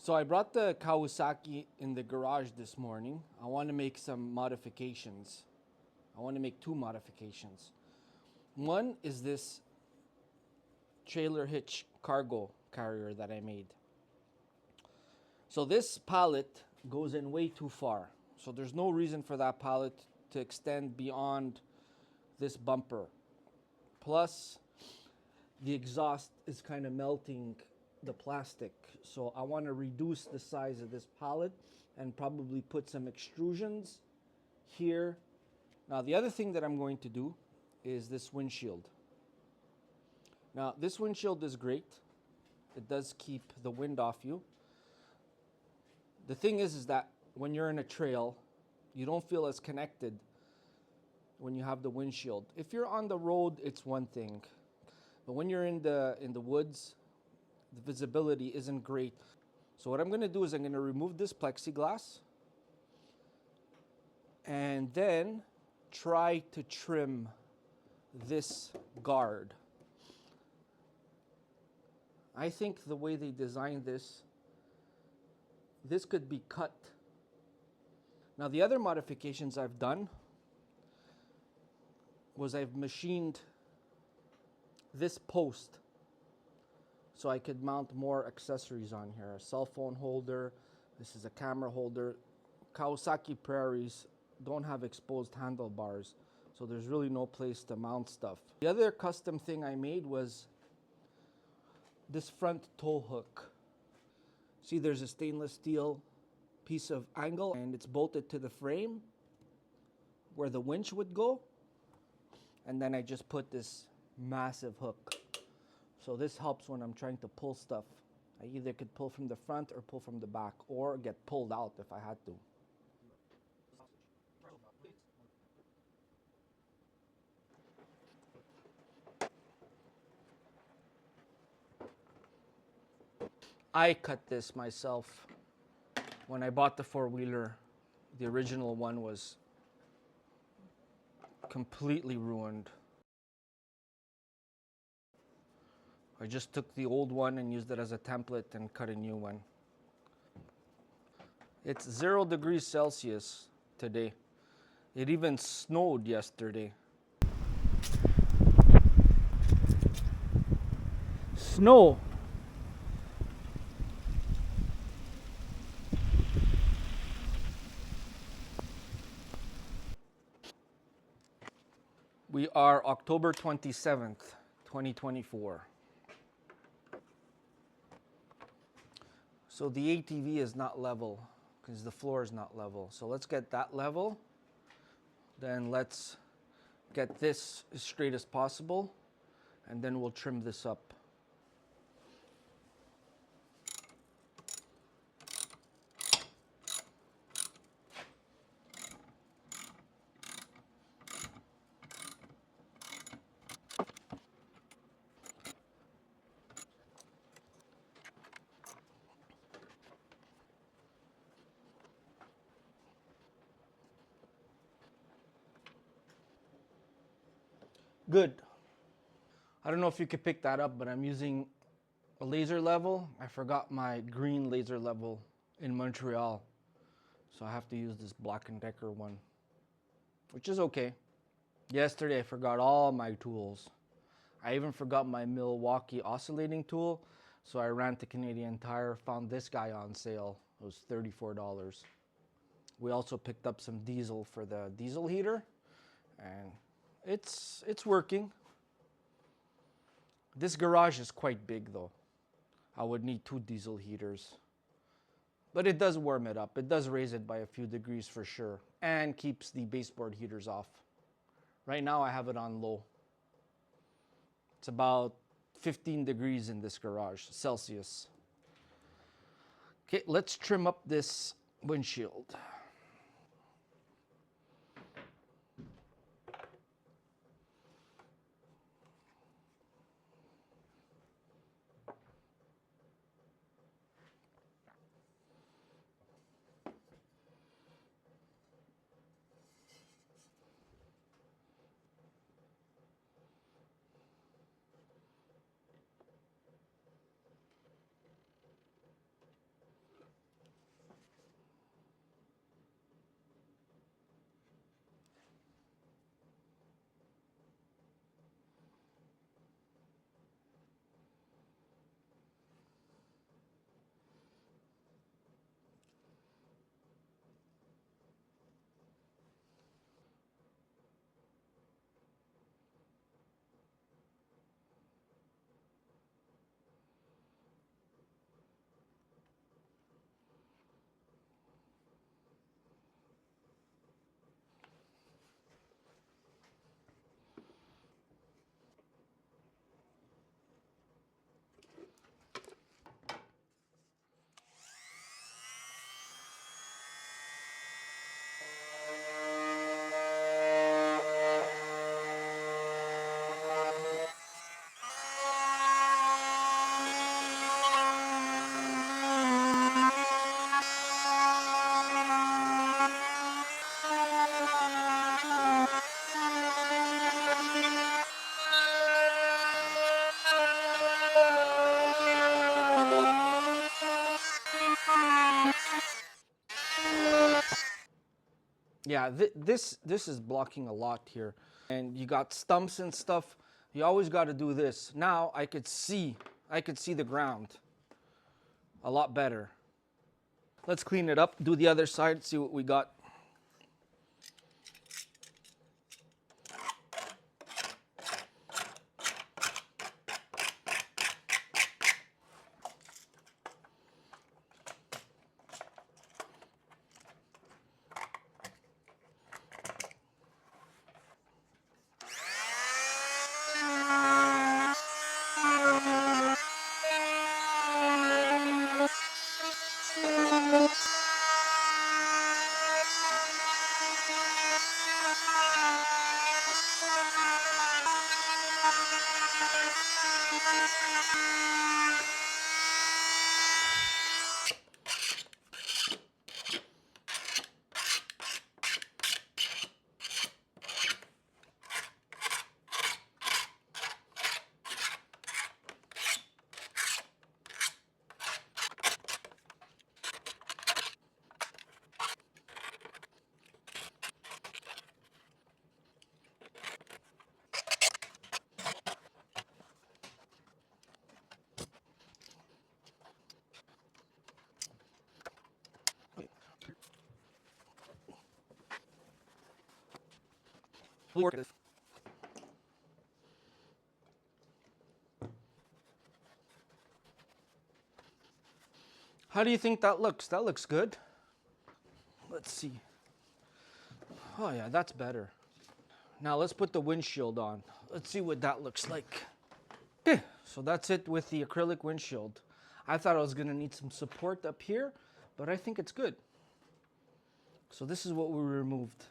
So I brought the Kawasaki in the garage this morning. I want to make some modifications. I want to make two modifications. One is this trailer hitch cargo carrier that I made. So this pallet goes in way too far. So there's no reason for that pallet to extend beyond this bumper. Plus, the exhaust is kind of melting the plastic. So I want to reduce the size of this pallet and probably put some extrusions here. Now the other thing that I'm going to do is this windshield. Now this windshield is great. It does keep the wind off you. The thing is that when you're in a trail, you don't feel as connected when you have the windshield. If you're on the road, it's one thing. But when you're in the woods, the visibility isn't great. So what I'm going to do is I'm going to remove this plexiglass and then try to trim this guard. I think the way they designed this could be cut. Now the other modifications I've done was I've machined this post so I could mount more accessories on here. A cell phone holder, this is a camera holder. Kawasaki Prairies don't have exposed handlebars, so there's really no place to mount stuff. The other custom thing I made was this front tow hook. See, there's a stainless steel piece of angle and it's bolted to the frame where the winch would go. And then I just put this massive hook. So this helps when I'm trying to pull stuff. I either could pull from the front or pull from the back or get pulled out if I had to. I cut this myself. When I bought the four-wheeler, the original one was completely ruined. I just took the old one and used it as a template and cut a new one. It's 0 degrees Celsius today. It even snowed yesterday. Snow. We are October 27th, 2024. So the ATV is not level because the floor is not level. So let's get that level. Then let's get this as straight as possible. And then we'll trim this up. Good. I don't know if you could pick that up, but I'm using a laser level. I forgot my green laser level in Montreal. So I have to use this Black & Decker one, which is okay. Yesterday I forgot all my tools. I even forgot my Milwaukee oscillating tool. So I ran to Canadian Tire, found this guy on sale. It was $34. We also picked up some diesel for the diesel heater, and it's working. This garage is quite big though. I would need 2 diesel heaters. But it does warm it up. It does raise it by a few degrees for sure, and keeps the baseboard heaters off. Right now I have it on low. It's about 15 degrees in this garage, Celsius. Okay, let's trim up this windshield. Yeah, this is blocking a lot here. And you got stumps and stuff. You always got to do this. Now I could see the ground a lot better. Let's clean it up, do the other side, see what we got. How do you think that looks? That looks good. Let's see. Oh yeah, that's better. Now let's put the windshield on. Let's see what that looks like. Okay, so that's it with the acrylic windshield. I thought I was gonna need some support up here, but I think it's good. So this is what we removed.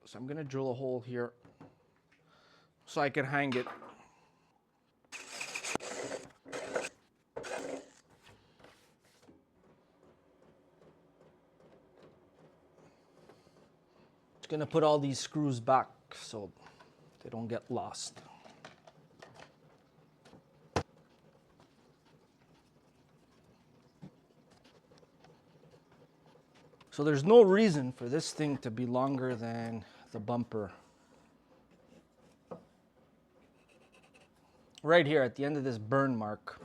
So I'm gonna drill a hole here so I can hang it. Just gonna put all these screws back so they don't get lost. So there's no reason for this thing to be longer than the bumper. Right here at the end of this burn mark,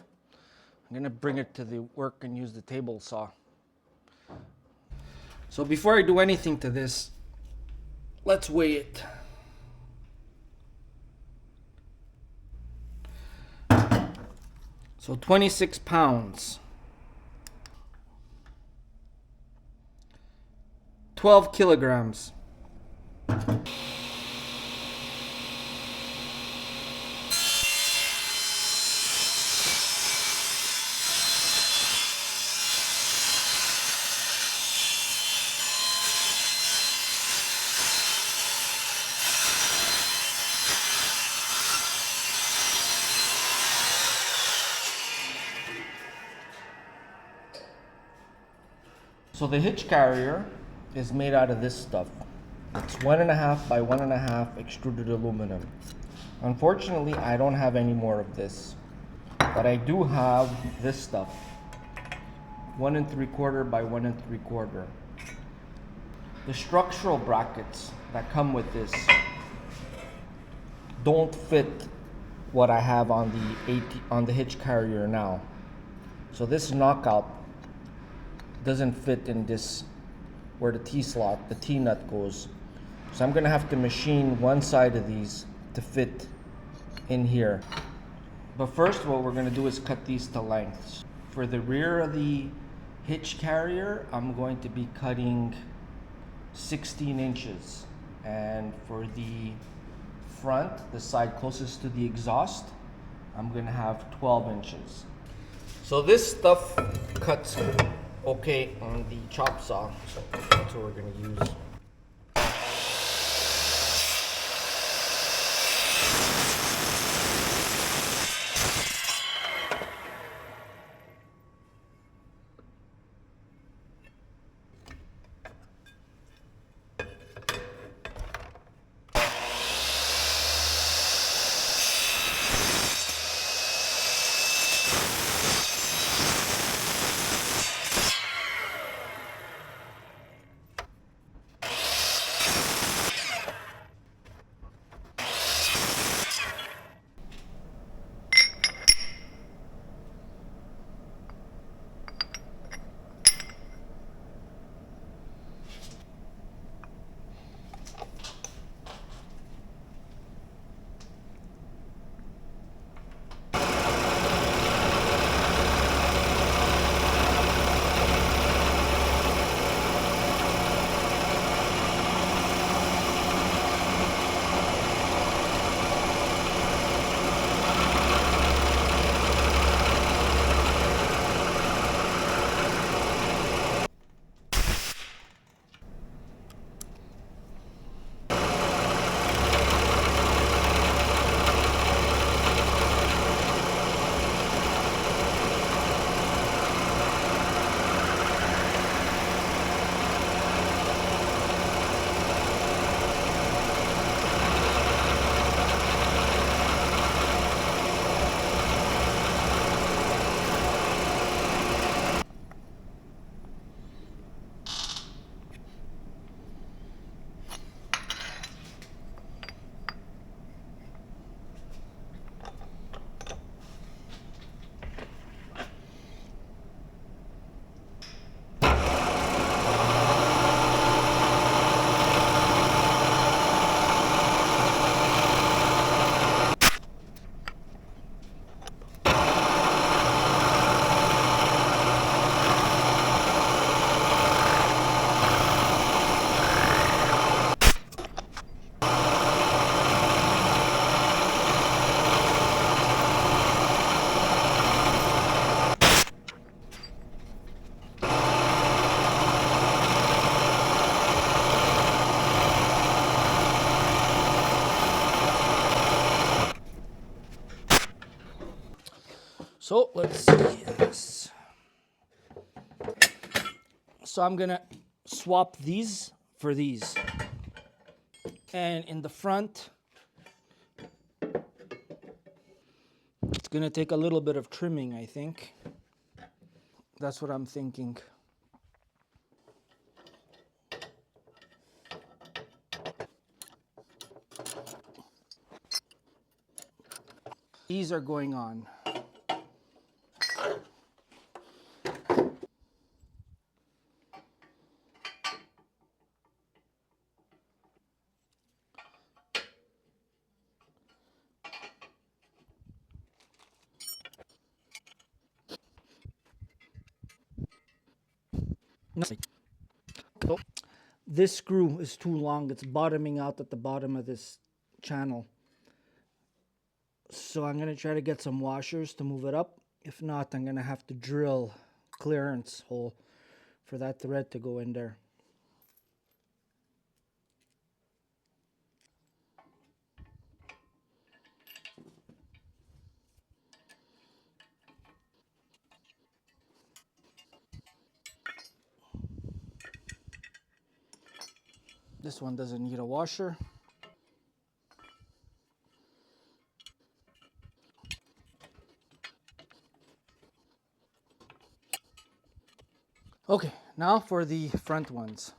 I'm gonna bring it to the work and use the table saw. So before I do anything to this, let's weigh it. So 26 pounds. 12 kilograms. So the hitch carrier is made out of this stuff. It's 1.5 by 1.5 extruded aluminum. Unfortunately, I don't have any more of this, but I do have this stuff. 1 3/4 by 1 3/4. The structural brackets that come with this don't fit what I have on the hitch carrier now. So this knockout doesn't fit in this where the T-slot, the T-nut goes. So I'm gonna have to machine one side of these to fit in here. But first what we're gonna do is cut these to lengths. For the rear of the hitch carrier, I'm going to be cutting 16 inches. And for the front, the side closest to the exhaust, I'm gonna have 12 inches. So this stuff cuts okay on the chop saw, so that's what we're going to use. So let's see this. So I'm gonna swap these for these. And in the front, it's gonna take a little bit of trimming, I think. That's what I'm thinking. These are going on. Oh, this screw is too long. It's bottoming out at the bottom of this channel. So I'm going to try to get some washers to move it up. If not, I'm going to have to drill clearance hole for that thread to go in there. This one doesn't need a washer. Okay, now for the front ones.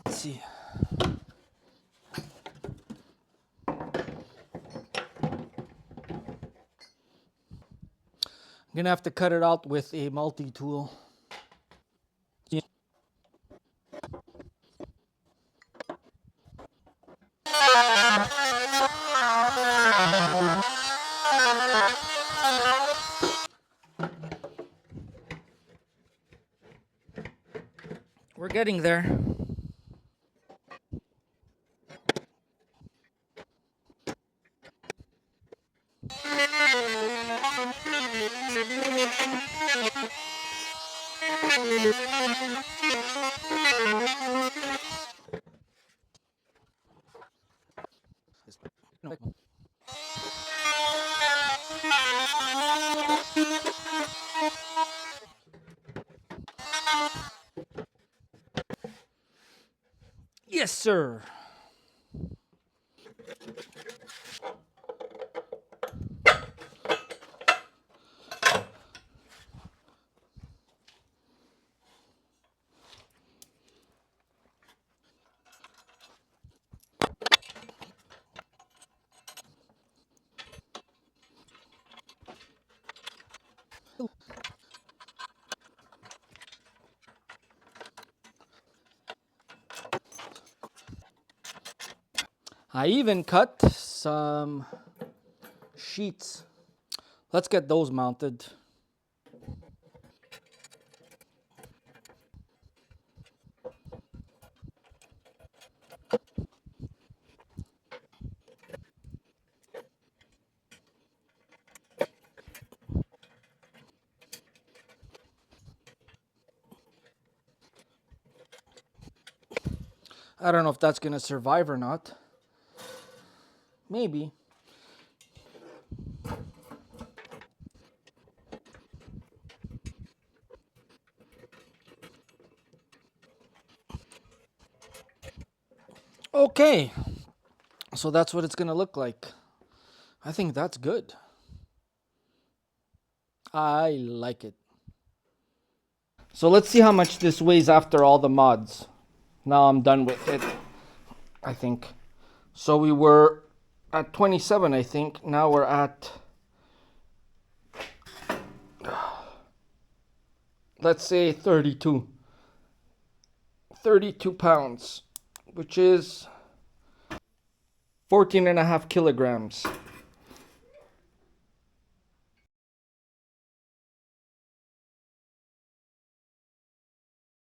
Let's see. I'm gonna have to cut it out with a multi-tool. We're getting there. Yes, sir. I even cut some sheets. Let's get those mounted. I don't know if that's gonna survive or not. Maybe. Okay. So that's what it's gonna look like. I think that's good. I like it. So let's see how much this weighs after all the mods. Now I'm done with it, I think. So we were at 27, I think. Now we're at, let's say 32. 32 pounds, which is 14.5 kilograms.